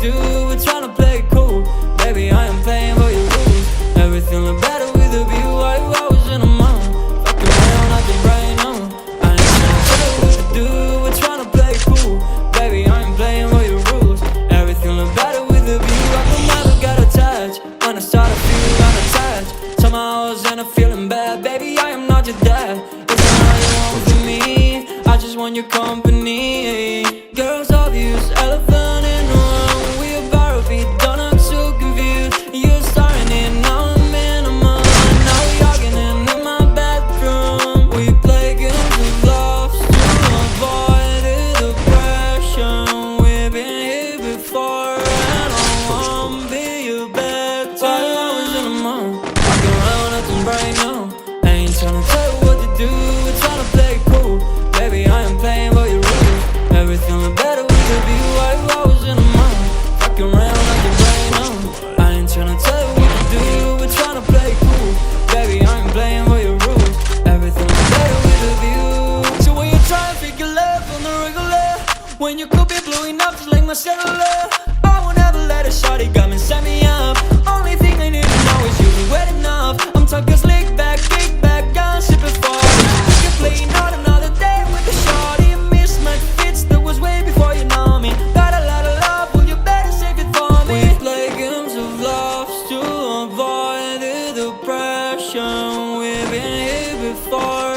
do, we're trying to play it cool. Baby, I am playing for your rules. Everything look better with a view. Why you always in a mood? Fucking around, I think right now. I ain't trying to tell you what to do, we're trying to play it cool. Baby, I am playing for your rules. Everything look better with a view. I can never get attached when I start to feel unattached. Somehow I was in a feeling bad. Baby, I am not your dad. It's not how you want for me, I just want your company. Girls obvious, elephant in the room. We about to be done, I'm so confused. You're starting it, now I'm in a mood. Now we arguing in my bedroom. We play games of love to avoid the depression. We've been here before, and I won't be your bed. While I was in a mood, walking around nothing right now. I ain't tryna tell you what to do, we're tryna play it cool. Baby, I am playing for your rules. Everything look better with a view. Why you always in a mood? Fucking around nothing right now. I ain't tryna tell you what to do, we're tryna play it cool. Baby, I am playing for your rules. Everything look better with a view. So when you try to figure love on the regular, when you could be blowing up just like my cellular, I won't ever let a shawty come and set me up. Only thing I need to know is you be wet enough. I'm talking slick back, kick back, gun sipping for. We can play out another day with the shawty. Mismatch fits, that was way before you know me. Got a lot of love, well you better save it for me. We play games of love to avoid the depression. We've been here before,